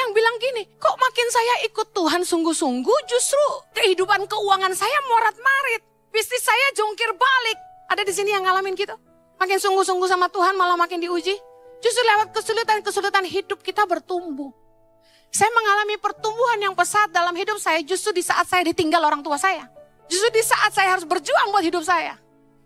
yang bilang gini, kok makin saya ikut Tuhan sungguh-sungguh justru kehidupan keuangan saya morat-marit. Bisnis saya jungkir balik. Ada di sini yang ngalamin gitu? Makin sungguh-sungguh sama Tuhan malah makin diuji. Justru lewat kesulitan-kesulitan hidup kita bertumbuh. Saya mengalami pertumbuhan yang pesat dalam hidup saya justru di saat saya ditinggal orang tua saya. Justru di saat saya harus berjuang buat hidup saya.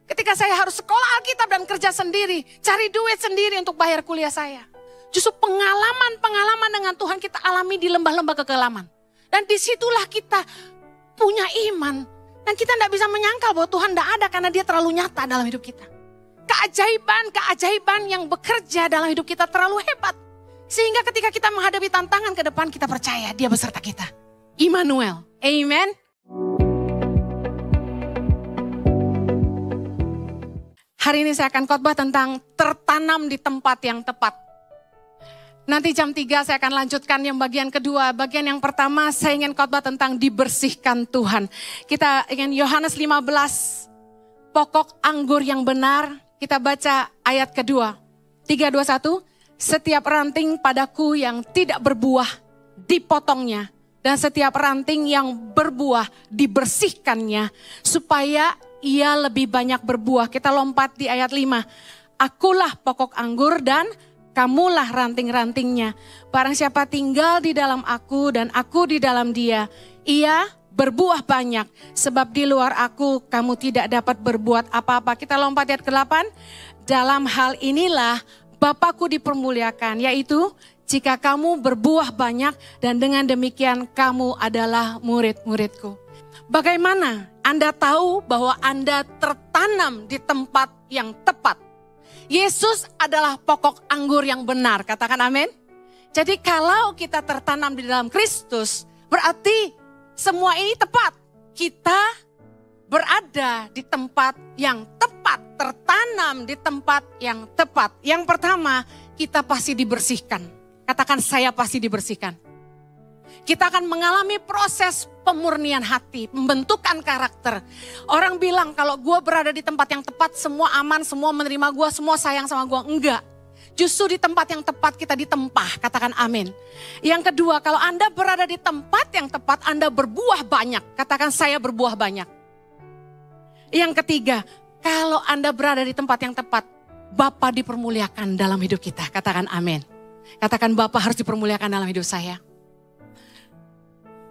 Ketika saya harus sekolah Alkitab dan kerja sendiri, cari duit sendiri untuk bayar kuliah saya. Justru pengalaman dengan Tuhan kita alami di lembah-lembah kekelaman. Dan disitulah kita punya iman. Dan kita tidak bisa menyangkal bahwa Tuhan tidak ada karena dia terlalu nyata dalam hidup kita. Keajaiban yang bekerja dalam hidup kita terlalu hebat. Sehingga ketika kita menghadapi tantangan ke depan kita percaya dia beserta kita. Immanuel. Amen. Hari ini saya akan khotbah tentang tertanam di tempat yang tepat. Nanti jam 3 saya akan lanjutkan yang bagian kedua. Bagian yang pertama saya ingin khotbah tentang dibersihkan Tuhan. Kita ingin Yohanes 15, pokok anggur yang benar. Kita baca ayat kedua. 3, 2, 1. Setiap ranting padaku yang tidak berbuah dipotongnya. Dan setiap ranting yang berbuah dibersihkannya. Supaya ia lebih banyak berbuah. Kita lompat di ayat 5. Akulah pokok anggur dan kamulah ranting-rantingnya. Barang siapa tinggal di dalam aku dan aku di dalam dia, ia berbuah banyak. Sebab di luar aku kamu tidak dapat berbuat apa-apa. Kita lompat ayat ke-8. Dalam hal inilah Bapakku dipermuliakan, yaitu jika kamu berbuah banyak dan dengan demikian kamu adalah murid-muridku. Bagaimana Anda tahu bahwa Anda tertanam di tempat yang tepat? Yesus adalah pokok anggur yang benar, katakan amin. Jadi kalau kita tertanam di dalam Kristus, berarti semua ini tepat. Kita berada di tempat yang tepat, tertanam di tempat yang tepat. Yang pertama, kita pasti dibersihkan. Katakan saya pasti dibersihkan. Kita akan mengalami proses pemurnian hati, pembentukan karakter. Orang bilang kalau gue berada di tempat yang tepat, semua aman, semua menerima gue, semua sayang sama gue. Enggak. Justru di tempat yang tepat kita ditempah, katakan amin. Yang kedua, kalau Anda berada di tempat yang tepat, Anda berbuah banyak. Katakan saya berbuah banyak. Yang ketiga, kalau Anda berada di tempat yang tepat, Bapa dipermuliakan dalam hidup kita. Katakan amin. Katakan Bapa harus dipermuliakan dalam hidup saya.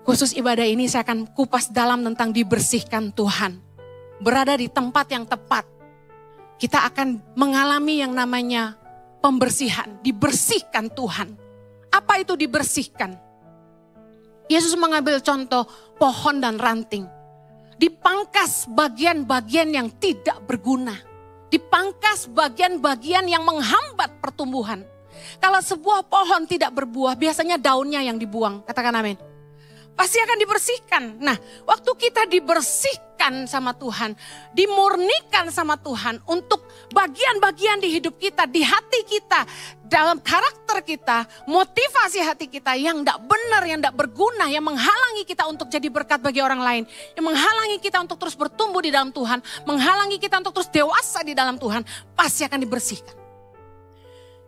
Khusus ibadah ini saya akan kupas dalam tentang dibersihkan Tuhan. Berada di tempat yang tepat. Kita akan mengalami yang namanya pembersihan. Dibersihkan Tuhan. Apa itu dibersihkan? Yesus mengambil contoh pohon dan ranting. Dipangkas bagian-bagian yang tidak berguna. Dipangkas bagian-bagian yang menghambat pertumbuhan. Kalau sebuah pohon tidak berbuah, biasanya daunnya yang dibuang. Katakan amin. Pasti akan dibersihkan. Nah, waktu kita dibersihkan sama Tuhan, dimurnikan sama Tuhan untuk bagian-bagian di hidup kita, di hati kita, dalam karakter kita, motivasi hati kita yang tidak benar, yang tidak berguna, yang menghalangi kita untuk jadi berkat bagi orang lain, yang menghalangi kita untuk terus bertumbuh di dalam Tuhan, menghalangi kita untuk terus dewasa di dalam Tuhan, pasti akan dibersihkan.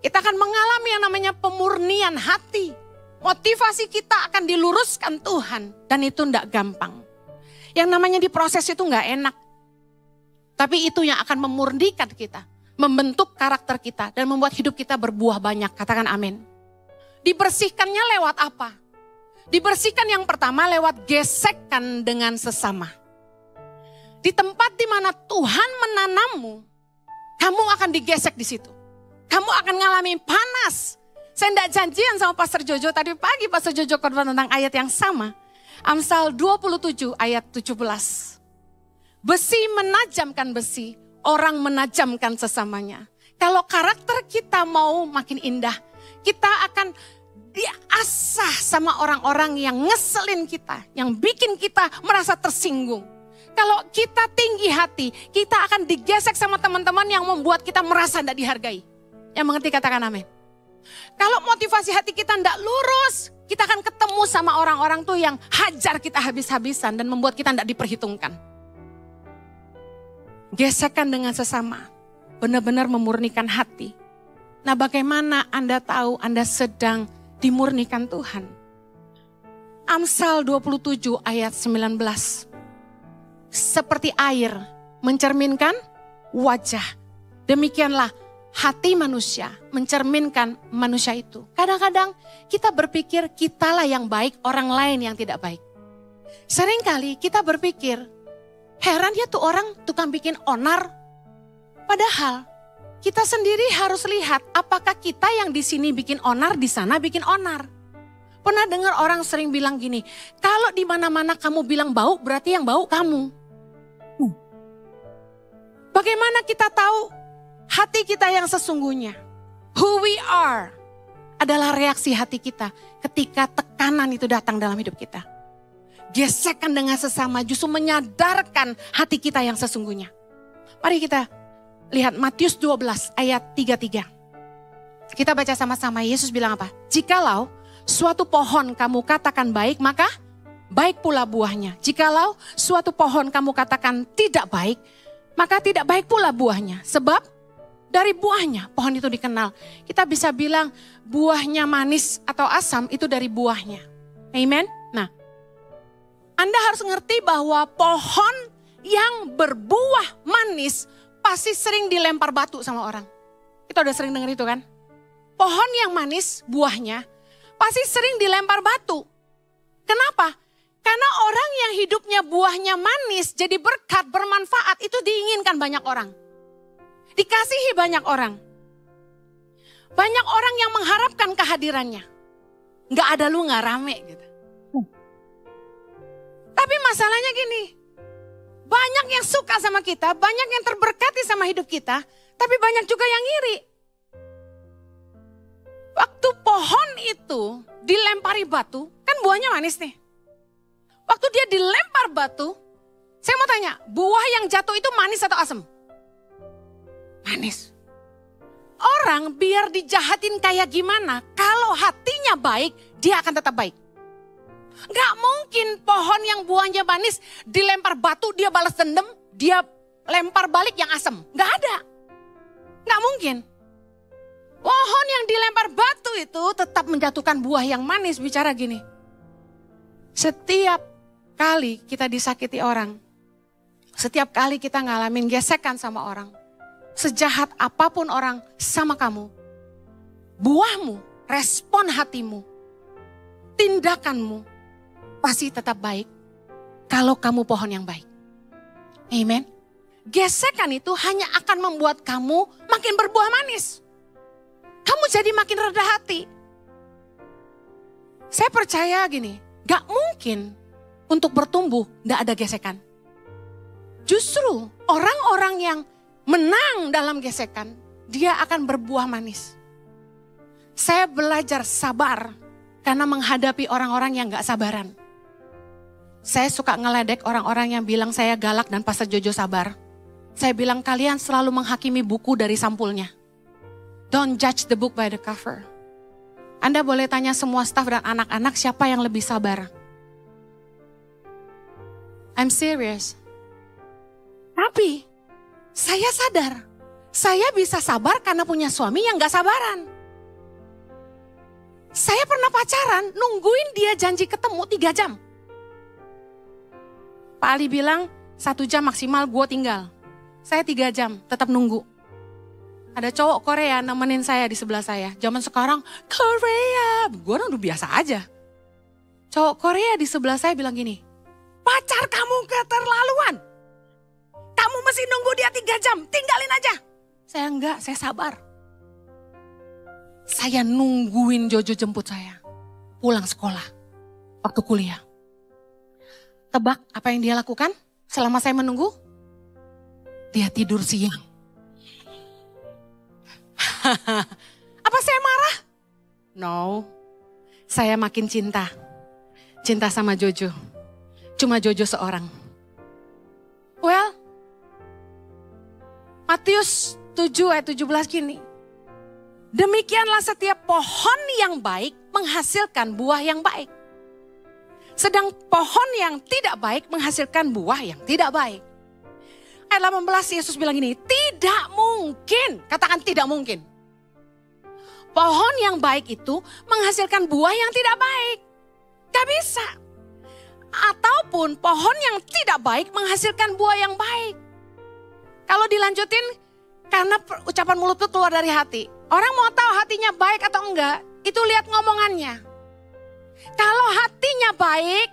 Kita akan mengalami yang namanya pemurnian hati. Motivasi kita akan diluruskan Tuhan. Dan itu tidak gampang. Yang namanya diproses itu nggak enak. Tapi itu yang akan memurnikan kita. Membentuk karakter kita. Dan membuat hidup kita berbuah banyak. Katakan amin. Dibersihkannya lewat apa? Dibersihkan yang pertama lewat gesekan dengan sesama. Di tempat di mana Tuhan menanammu, kamu akan digesek di situ. Kamu akan mengalami panas. Saya tidak janjian sama Pastor Jojo, tadi pagi Pastor Jojo khotbah tentang ayat yang sama. Amsal 27 ayat 17. Besi menajamkan besi, orang menajamkan sesamanya. Kalau karakter kita mau makin indah, kita akan diasah sama orang-orang yang ngeselin kita, yang bikin kita merasa tersinggung. Kalau kita tinggi hati, kita akan digesek sama teman-teman yang membuat kita merasa tidak dihargai. Yang mengerti katakan amin. Kalau motivasi hati kita tidak lurus, kita akan ketemu sama orang-orang tuh yang hajar kita habis-habisan dan membuat kita tidak diperhitungkan. Gesekan dengan sesama, benar-benar memurnikan hati. Nah, bagaimana Anda tahu Anda sedang dimurnikan Tuhan. Amsal 27 ayat 19. Seperti air mencerminkan wajah, demikianlah hati manusia mencerminkan manusia itu. Kadang-kadang kita berpikir kitalah yang baik, orang lain yang tidak baik. Seringkali kita berpikir, heran ya tuh orang tukang bikin onar. Padahal kita sendiri harus lihat apakah kita yang di sini bikin onar, di sana bikin onar. Pernah dengar orang sering bilang gini, kalau di mana-mana kamu bilang bau, berarti yang bau kamu. Bagaimana kita tahu hati kita yang sesungguhnya? Who we are adalah reaksi hati kita ketika tekanan itu datang dalam hidup kita. Gesekan dengan sesama justru menyadarkan hati kita yang sesungguhnya. Mari kita lihat Matius 12 ayat 33. Kita baca sama-sama. Yesus bilang apa? Jikalau suatu pohon kamu katakan baik, maka baik pula buahnya. Jikalau suatu pohon kamu katakan tidak baik, maka tidak baik pula buahnya. Sebab dari buahnya pohon itu dikenal. Kita bisa bilang buahnya manis atau asam itu dari buahnya. Amen. Nah, Anda harus ngerti bahwa pohon yang berbuah manis pasti sering dilempar batu sama orang. Kita udah sering dengar itu kan? Pohon yang manis buahnya pasti sering dilempar batu. Kenapa? Karena orang yang hidupnya buahnya manis jadi berkat, bermanfaat itu diinginkan banyak orang. Dikasihi banyak orang. Banyak orang yang mengharapkan kehadirannya. Gak ada lu gak rame gitu. Tapi masalahnya gini, banyak yang suka sama kita, banyak yang terberkati sama hidup kita, tapi banyak juga yang iri. Waktu pohon itu dilempari batu, kan buahnya manis nih. Waktu dia dilempar batu, saya mau tanya, buah yang jatuh itu manis atau asam? Manis. Orang biar dijahatin kayak gimana, kalau hatinya baik, dia akan tetap baik. Gak mungkin pohon yang buahnya manis dilempar batu, dia balas dendam, dia lempar balik yang asam. Gak ada. Gak mungkin. Pohon yang dilempar batu itu tetap menjatuhkan buah yang manis. Bicara gini, setiap kali kita disakiti orang, setiap kali kita ngalamin gesekan sama orang, sejahat apapun orang sama kamu, buahmu, respon hatimu, tindakanmu pasti tetap baik kalau kamu pohon yang baik. Amen. Gesekan itu hanya akan membuat kamu makin berbuah manis. Kamu jadi makin rendah hati. Saya percaya gini, gak mungkin untuk bertumbuh gak ada gesekan. Justru orang-orang yang menang dalam gesekan, dia akan berbuah manis. Saya belajar sabar karena menghadapi orang-orang yang gak sabaran. Saya suka ngeledek orang-orang yang bilang saya galak dan Pastor Jojo sabar. Saya bilang kalian selalu menghakimi buku dari sampulnya. Don't judge the book by the cover. Anda boleh tanya semua staf dan anak-anak siapa yang lebih sabar. I'm serious. Tapi saya sadar, saya bisa sabar karena punya suami yang gak sabaran. Saya pernah pacaran, nungguin dia janji ketemu 3 jam. Pak Ali bilang 1 jam maksimal gue tinggal. Saya 3 jam tetap nunggu. Ada cowok Korea nemenin saya di sebelah saya. Zaman sekarang Korea, gue udah biasa aja. Cowok Korea di sebelah saya bilang gini, pacar kamu keterlaluan. Kamu mesti nunggu dia 3 jam, tinggalin aja. Saya enggak, saya sabar. Saya nungguin Jojo jemput saya pulang sekolah waktu kuliah. Tebak apa yang dia lakukan selama saya menunggu? Dia tidur siang. Apa saya marah? No, saya makin cinta. Cinta sama Jojo. Cuma Jojo seorang. Well, Matius 7 ayat 17 gini. Demikianlah setiap pohon yang baik menghasilkan buah yang baik. Sedang pohon yang tidak baik menghasilkan buah yang tidak baik. Ayat 18 Yesus bilang gini, tidak mungkin, katakan tidak mungkin. pohon yang baik itu menghasilkan buah yang tidak baik. Gak bisa. Ataupun pohon yang tidak baik menghasilkan buah yang baik. Kalau dilanjutin, karena ucapan mulut itu keluar dari hati. Orang mau tahu hatinya baik atau enggak, itu lihat ngomongannya. Kalau hatinya baik,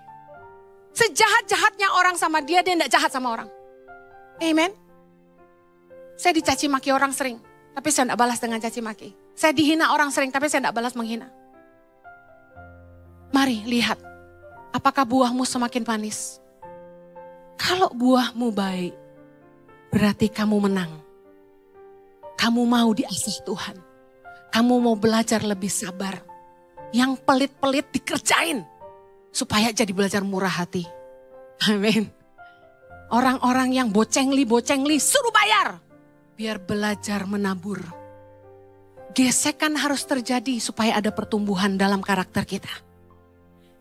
sejahat-jahatnya orang sama dia enggak jahat sama orang. Amen. Saya dicaci maki orang sering, tapi saya enggak balas dengan caci maki. Saya dihina orang sering, tapi saya enggak balas menghina. Mari lihat, apakah buahmu semakin manis? Kalau buahmu baik, berarti kamu menang. Kamu mau diasih Tuhan. Kamu mau belajar lebih sabar. Yang pelit-pelit dikerjain. Supaya jadi belajar murah hati. Amin. Orang-orang yang bocengli suruh bayar. Biar belajar menabur. Gesekan harus terjadi supaya ada pertumbuhan dalam karakter kita.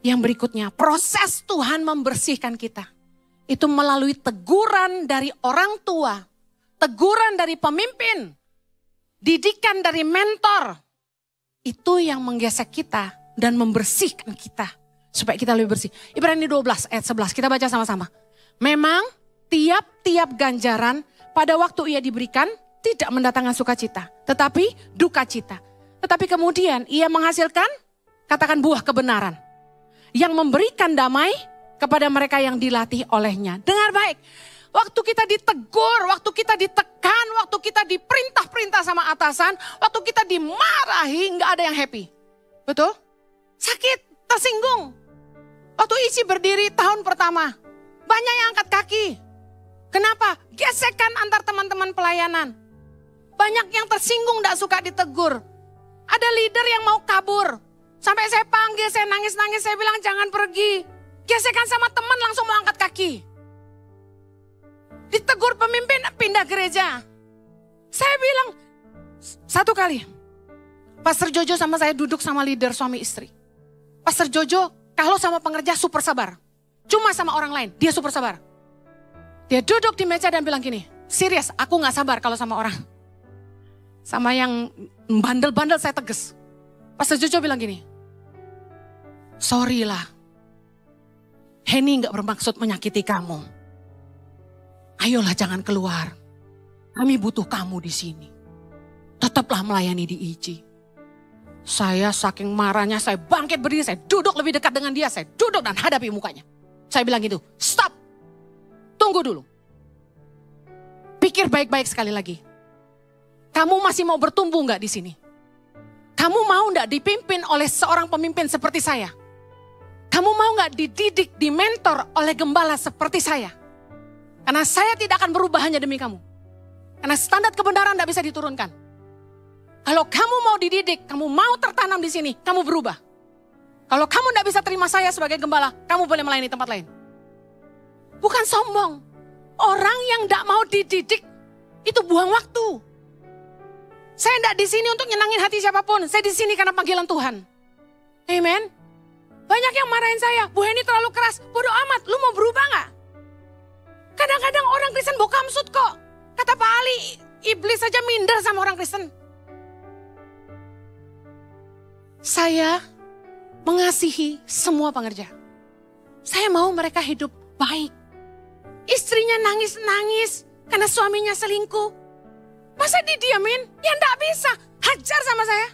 Yang berikutnya, proses Tuhan membersihkan kita. Itu melalui teguran dari orang tua, teguran dari pemimpin, didikan dari mentor. Itu yang menggesek kita dan membersihkan kita. Supaya kita lebih bersih. Ibrani 12 ayat 11, kita baca sama-sama. Memang tiap-tiap ganjaran pada waktu ia diberikan tidak mendatangkan sukacita. Tetapi duka cita. Tetapi kemudian ia menghasilkan, katakan buah kebenaran. Yang memberikan damai kepada mereka yang dilatih olehnya. Dengar baik, waktu kita ditegur, waktu kita ditekan, waktu kita diperintah-perintah sama atasan, waktu kita dimarahi, nggak ada yang happy. Betul? Sakit, tersinggung. Waktu Isi berdiri tahun pertama, banyak yang angkat kaki. Kenapa? Gesekan antar teman-teman pelayanan. Banyak yang tersinggung, nggak suka ditegur. Ada leader yang mau kabur. Sampai saya panggil, saya nangis-nangis, saya bilang jangan pergi. Gesekan sama teman langsung mau angkat kaki. Ditegur pemimpin, pindah gereja. Saya bilang, satu kali. Pastor Jojo sama saya duduk sama leader suami istri. Pastor Jojo kalau sama pengerja super sabar. Cuma sama orang lain, dia super sabar. Dia duduk di meja dan bilang gini, serius aku gak sabar kalau sama orang. Sama yang bandel-bandel saya tegas. Pastor Jojo bilang gini, sorry lah, Henny gak bermaksud menyakiti kamu. Ayolah jangan keluar. Kami butuh kamu di sini. Tetaplah melayani di IJ. Saya saking marahnya, saya bangkit berdiri, saya duduk lebih dekat dengan dia, saya duduk dan hadapi mukanya. Saya bilang gitu, stop. Tunggu dulu. Pikir baik-baik sekali lagi. Kamu masih mau bertumbuh gak di sini? Kamu mau gak dipimpin oleh seorang pemimpin seperti saya? Kamu mau gak dididik, dimentor oleh gembala seperti saya? Karena saya tidak akan berubah hanya demi kamu. Karena standar kebenaran gak bisa diturunkan. Kalau kamu mau dididik, kamu mau tertanam di sini, kamu berubah. Kalau kamu gak bisa terima saya sebagai gembala, kamu boleh melayani tempat lain. Bukan sombong. Orang yang gak mau dididik, itu buang waktu. Saya tidak di sini untuk nyenangin hati siapapun. Saya di sini karena panggilan Tuhan. Amen. Banyak yang marahin saya. Bu Henny terlalu keras. Bodoh amat. Lu mau berubah gak? Kadang-kadang orang Kristen bokamsut kok. Kata Pak Ali, iblis saja minder sama orang Kristen. Saya mengasihi semua pengerja. Saya mau mereka hidup baik. Istrinya nangis-nangis karena suaminya selingkuh. Masa didiamin? Ya enggak bisa. Hajar sama saya.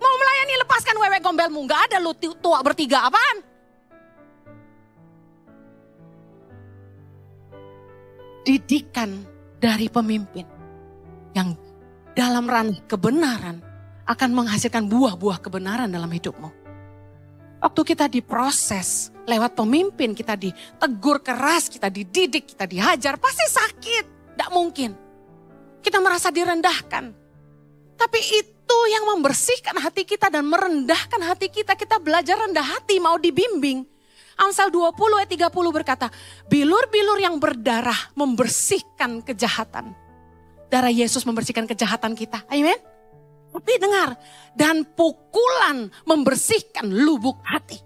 Mau melayani lepaskan wewe gombelmu. Enggak ada lu tua bertiga apaan? Didikan dari pemimpin. Yang dalam ranah kebenaran akan menghasilkan buah-buah kebenaran dalam hidupmu. Waktu kita diproses lewat pemimpin, kita ditegur keras, kita dididik, kita dihajar. Pasti sakit. Enggak mungkin. Kita merasa direndahkan. Tapi itu yang membersihkan hati kita dan merendahkan hati kita. Kita belajar rendah hati, mau dibimbing. Amsal 20 ayat 30 berkata, bilur-bilur yang berdarah membersihkan kejahatan. Darah Yesus membersihkan kejahatan kita. Amin. Tapi dengar, dan pukulan membersihkan lubuk hati.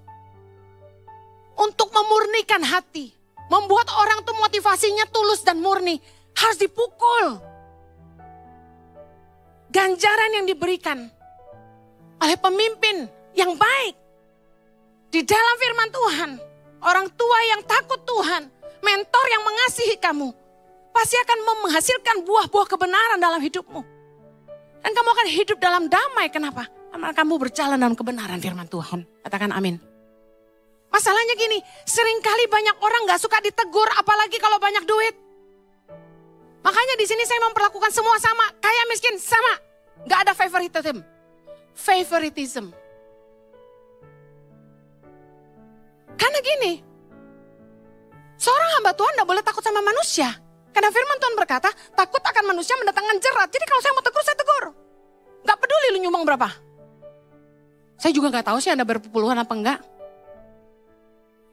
Untuk memurnikan hati. Membuat orang tuh motivasinya tulus dan murni. Harus dipukul. Ganjaran yang diberikan oleh pemimpin yang baik. Di dalam firman Tuhan, orang tua yang takut Tuhan, mentor yang mengasihi kamu, pasti akan menghasilkan buah-buah kebenaran dalam hidupmu. Dan kamu akan hidup dalam damai. Kenapa? Karena kamu berjalan dalam kebenaran firman Tuhan. Katakan amin. Masalahnya gini, seringkali banyak orang gak suka ditegur, apalagi kalau banyak duit. Makanya di sini saya memperlakukan semua sama, kaya miskin sama. Gak ada favoritism. Favoritism. Karena gini, seorang hamba Tuhan gak boleh takut sama manusia. Karena firman Tuhan berkata, takut akan manusia mendatangkan jerat. Jadi kalau saya mau tegur, saya tegur. Gak peduli lu nyumbang berapa. Saya juga gak tahu sih Anda berpuluhan apa enggak.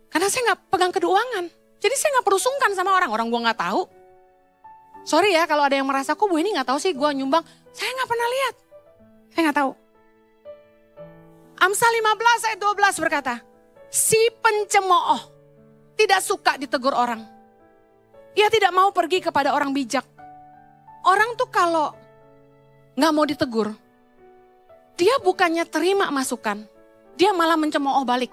Karena saya gak pegang keuangan. Jadi saya gak perlu sungkan sama orang gue gak tahu. Sorry ya kalau ada yang merasa, kok Bu ini gak tahu sih gue nyumbang. Saya gak pernah lihat. Saya gak tahu. Amsal 15 ayat 12 berkata, si pencemooh tidak suka ditegur orang. Ia tidak mau pergi kepada orang bijak. Orang tuh kalau gak mau ditegur, dia bukannya terima masukan, dia malah mencemooh balik.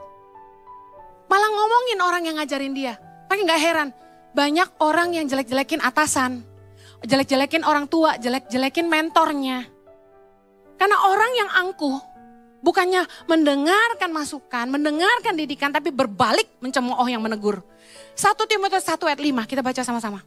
Malah ngomongin orang yang ngajarin dia. Makanya gak heran, banyak orang yang jelek-jelekin atasan, jelek-jelekin orang tua, jelek-jelekin mentornya. Karena orang yang angkuh, bukannya mendengarkan masukan, mendengarkan didikan, tapi berbalik mencemooh yang menegur. 1 Timotius 1 ayat 5, kita baca sama-sama.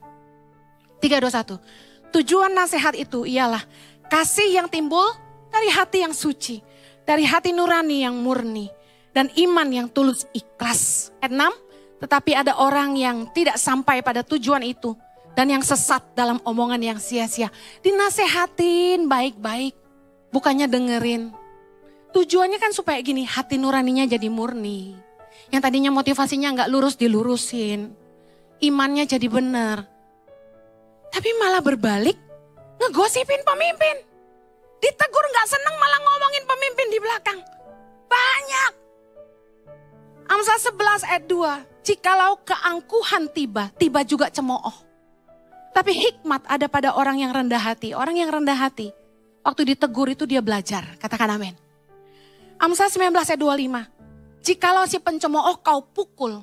3, 2, 1. Tujuan nasihat itu ialah kasih yang timbul dari hati yang suci, dari hati nurani yang murni, dan iman yang tulus ikhlas. Ayat 6, tetapi ada orang yang tidak sampai pada tujuan itu, dan yang sesat dalam omongan yang sia-sia. Dinasehatin baik-baik, bukannya dengerin. Tujuannya kan supaya gini, hati nuraninya jadi murni. Yang tadinya motivasinya gak lurus dilurusin. Imannya jadi benar. Tapi malah berbalik, ngegosipin pemimpin. Ditegur gak seneng malah ngomongin pemimpin di belakang. Banyak. Amsal 11 ayat 2. Jikalau keangkuhan tiba, tiba juga cemooh. Tapi hikmat ada pada orang yang rendah hati. Orang yang rendah hati, waktu ditegur itu dia belajar. Katakan amin. Amsal 19 ayat 25. Jikalau si pencemooh kau pukul,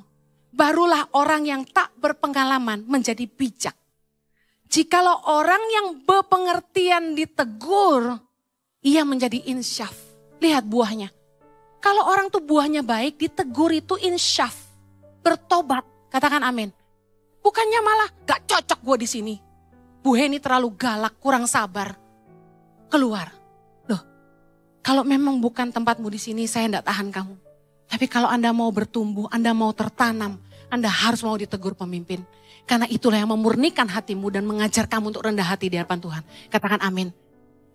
barulah orang yang tak berpengalaman menjadi bijak. Jikalau orang yang berpengertian ditegur, ia menjadi insyaf. Lihat buahnya. Kalau orang tuh buahnya baik, ditegur itu insyaf. Bertobat, katakan amin. Bukannya malah gak cocok gue di sini. Bu Heni terlalu galak, kurang sabar. Keluar. Loh, kalau memang bukan tempatmu di sini, saya gak tahan kamu. Tapi kalau Anda mau bertumbuh, Anda mau tertanam, Anda harus mau ditegur pemimpin. Karena itulah yang memurnikan hatimu dan mengajar kamu untuk rendah hati di hadapan Tuhan. Katakan amin.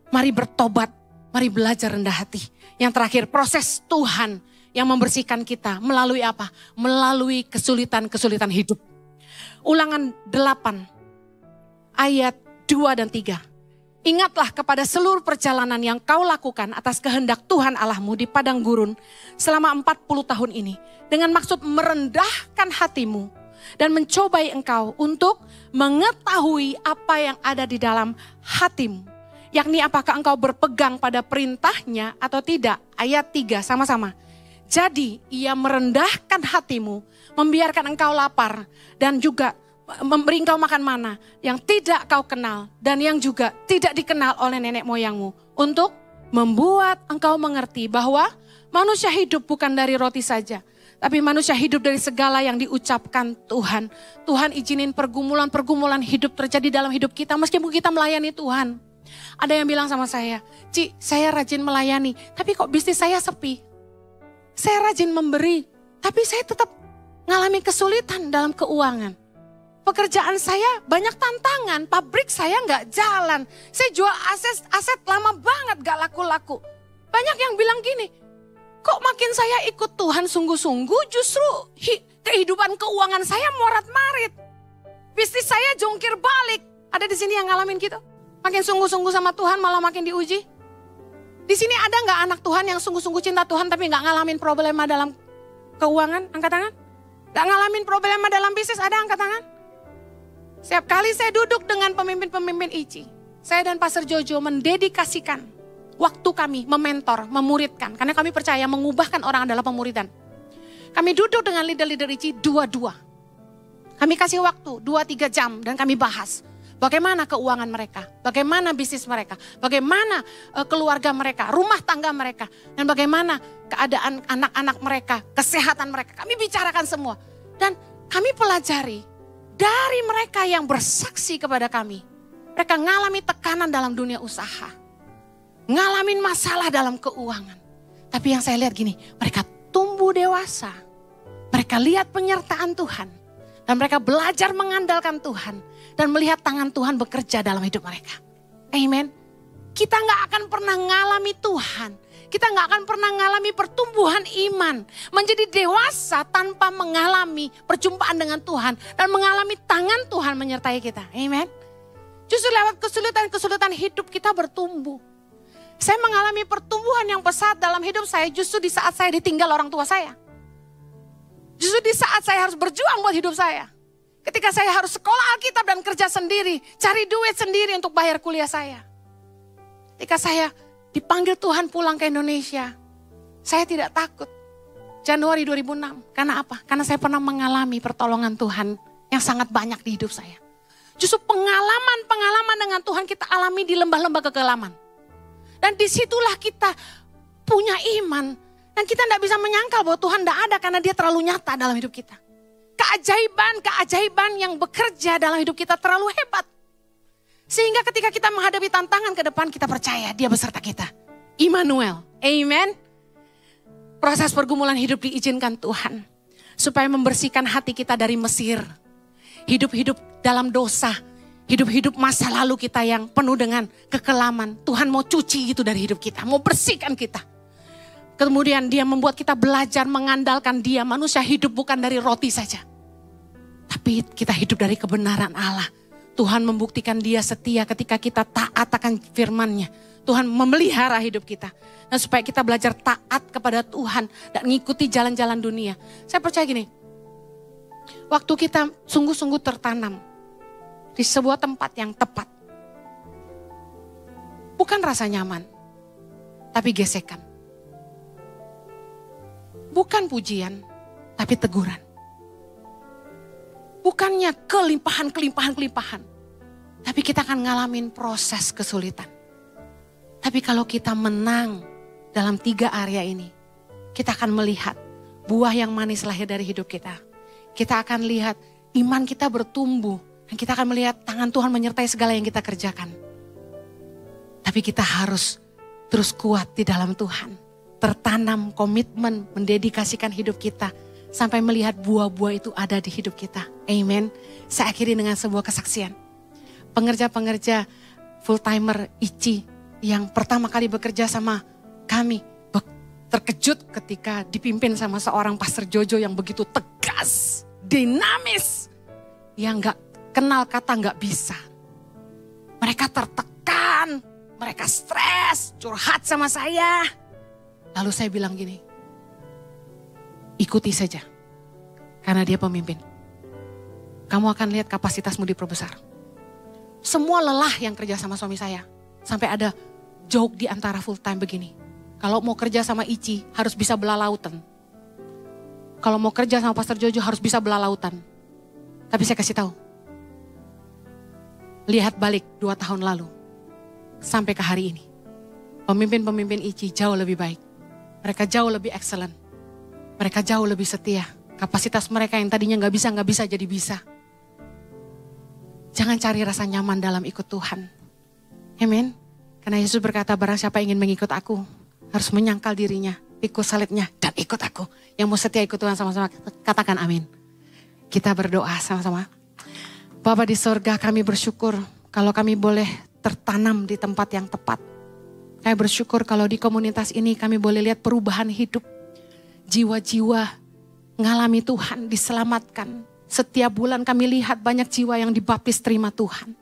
Mari bertobat, mari belajar rendah hati. Yang terakhir, proses Tuhan yang membersihkan kita melalui apa? Melalui kesulitan-kesulitan hidup. Ulangan 8 ayat 2 dan 3. Ingatlah kepada seluruh perjalanan yang kau lakukan atas kehendak Tuhan Allahmu di padang gurun selama 40 tahun ini. Dengan maksud merendahkan hatimu dan mencobai engkau untuk mengetahui apa yang ada di dalam hatimu. Yakni apakah engkau berpegang pada perintahnya atau tidak. Ayat 3 sama-sama. Jadi ia merendahkan hatimu, membiarkan engkau lapar dan juga memberi engkau makan mana yang tidak kau kenal dan yang juga tidak dikenal oleh nenek moyangmu. Untuk membuat engkau mengerti bahwa manusia hidup bukan dari roti saja. Tapi manusia hidup dari segala yang diucapkan Tuhan. Tuhan izinin pergumulan-pergumulan hidup terjadi dalam hidup kita meskipun kita melayani Tuhan. Ada yang bilang sama saya, Ci, saya rajin melayani tapi kok bisnis saya sepi. Saya rajin memberi tapi saya tetap mengalami kesulitan dalam keuangan. Pekerjaan saya banyak tantangan, pabrik saya nggak jalan. Saya jual aset lama banget gak laku-laku. Banyak yang bilang gini, kok makin saya ikut Tuhan sungguh-sungguh justru kehidupan keuangan saya morat-marit. Bisnis saya jungkir balik. Ada di sini yang ngalamin gitu? Makin sungguh-sungguh sama Tuhan malah makin diuji. Di sini ada nggak anak Tuhan yang sungguh-sungguh cinta Tuhan tapi nggak ngalamin problema dalam keuangan? Angkat tangan. Nggak ngalamin problema dalam bisnis, ada angkat tangan? Setiap kali saya duduk dengan pemimpin-pemimpin ICI, saya dan Pastor Jojo mendedikasikan waktu kami mementor, memuridkan. Karena kami percaya mengubahkan orang adalah pemuridan. Kami duduk dengan leader-leader ICI dua-dua. Kami kasih waktu 2-3 jam dan kami bahas. Bagaimana keuangan mereka, bagaimana bisnis mereka, bagaimana keluarga mereka, rumah tangga mereka. Dan bagaimana keadaan anak-anak mereka, kesehatan mereka. Kami bicarakan semua. Dan kami pelajari dari mereka yang bersaksi kepada kami. Mereka ngalami tekanan dalam dunia usaha. Ngalamin masalah dalam keuangan. Tapi yang saya lihat gini, mereka tumbuh dewasa. Mereka lihat penyertaan Tuhan. Dan mereka belajar mengandalkan Tuhan. Dan melihat tangan Tuhan bekerja dalam hidup mereka. Amen. Kita gak akan pernah ngalami Tuhan. Kita gak akan pernah ngalami pertumbuhan iman. Menjadi dewasa tanpa mengalami perjumpaan dengan Tuhan. Dan mengalami tangan Tuhan menyertai kita. Amen. Justru lewat kesulitan-kesulitan hidup kita bertumbuh. Saya mengalami pertumbuhan yang pesat dalam hidup saya justru di saat saya ditinggal orang tua saya. Justru di saat saya harus berjuang buat hidup saya. Ketika saya harus sekolah Alkitab dan kerja sendiri, cari duit sendiri untuk bayar kuliah saya. Ketika saya dipanggil Tuhan pulang ke Indonesia, saya tidak takut. Januari 2006, karena apa? Karena saya pernah mengalami pertolongan Tuhan yang sangat banyak di hidup saya. Justru pengalaman-pengalaman dengan Tuhan kita alami di lembah-lembah kekelaman. Dan disitulah kita punya iman. Dan kita tidak bisa menyangkal bahwa Tuhan tidak ada karena dia terlalu nyata dalam hidup kita. Keajaiban yang bekerja dalam hidup kita terlalu hebat. Sehingga ketika kita menghadapi tantangan ke depan kita percaya dia beserta kita. Immanuel, amen. Proses pergumulan hidup diizinkan Tuhan. Supaya membersihkan hati kita dari Mesir. Hidup-hidup dalam dosa. Hidup-hidup masa lalu kita yang penuh dengan kekelaman. Tuhan mau cuci itu dari hidup kita. Mau bersihkan kita. Kemudian dia membuat kita belajar mengandalkan dia. Manusia hidup bukan dari roti saja. Tapi kita hidup dari kebenaran Allah. Tuhan membuktikan dia setia ketika kita taat akan firman-Nya. Tuhan memelihara hidup kita. Dan supaya kita belajar taat kepada Tuhan. Dan mengikuti jalan-jalan dunia. Saya percaya gini. Waktu kita sungguh-sungguh tertanam. Di sebuah tempat yang tepat. Bukan rasa nyaman. Tapi gesekan. Bukan pujian. Tapi teguran. Bukannya kelimpahan. Tapi kita akan ngalamin proses kesulitan. Tapi kalau kita menang dalam 3 area ini. Kita akan melihat buah yang manis lahir dari hidup kita. Kita akan lihat iman kita bertumbuh. Dan kita akan melihat tangan Tuhan menyertai segala yang kita kerjakan. Tapi kita harus terus kuat di dalam Tuhan. Tertanam komitmen, mendedikasikan hidup kita. Sampai melihat buah-buah itu ada di hidup kita. Amen. Saya akhiri dengan sebuah kesaksian. Pengerja-pengerja full-timer ICI yang pertama kali bekerja sama kami. Terkejut ketika dipimpin sama seorang Pastor Jojo yang begitu tegas, dinamis. Yang gak kenal kata nggak bisa. Mereka tertekan, mereka stres, curhat sama saya. Lalu saya bilang gini, ikuti saja, karena dia pemimpin. Kamu akan lihat kapasitasmu diperbesar. Semua lelah yang kerja sama suami saya, sampai ada joke di antara full time begini. Kalau mau kerja sama Ici harus bisa belah lautan. Kalau mau kerja sama Pastor Jojo harus bisa belah lautan. Tapi saya kasih tahu. Lihat balik 2 tahun lalu. Sampai ke hari ini. Pemimpin-pemimpin ICI jauh lebih baik. Mereka jauh lebih excellent. Mereka jauh lebih setia. Kapasitas mereka yang tadinya gak bisa jadi bisa. Jangan cari rasa nyaman dalam ikut Tuhan. Amen. Karena Yesus berkata barang siapa ingin mengikut aku. Harus menyangkal dirinya. Pikul salibnya dan ikut aku. Yang mau setia ikut Tuhan sama-sama katakan amin. Kita berdoa sama-sama. Bapa di sorga, kami bersyukur kalau kami boleh tertanam di tempat yang tepat. Kami bersyukur kalau di komunitas ini kami boleh lihat perubahan hidup. Jiwa-jiwa ngalami Tuhan, diselamatkan. Setiap bulan kami lihat banyak jiwa yang dibaptis terima Tuhan.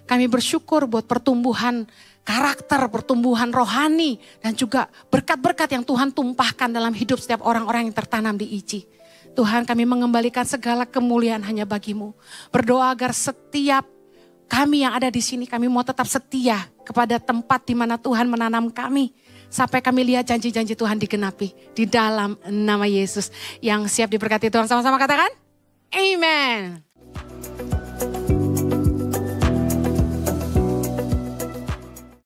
Kami bersyukur buat pertumbuhan karakter, pertumbuhan rohani. Dan juga berkat-berkat yang Tuhan tumpahkan dalam hidup setiap orang-orang yang tertanam di ICI. Tuhan, kami mengembalikan segala kemuliaan hanya bagi-Mu. Berdoa agar setiap kami yang ada di sini, kami mau tetap setia kepada tempat di mana Tuhan menanam kami. Sampai kami lihat janji-janji Tuhan digenapi di dalam nama Yesus. Yang siap diberkati Tuhan sama-sama katakan, Amen.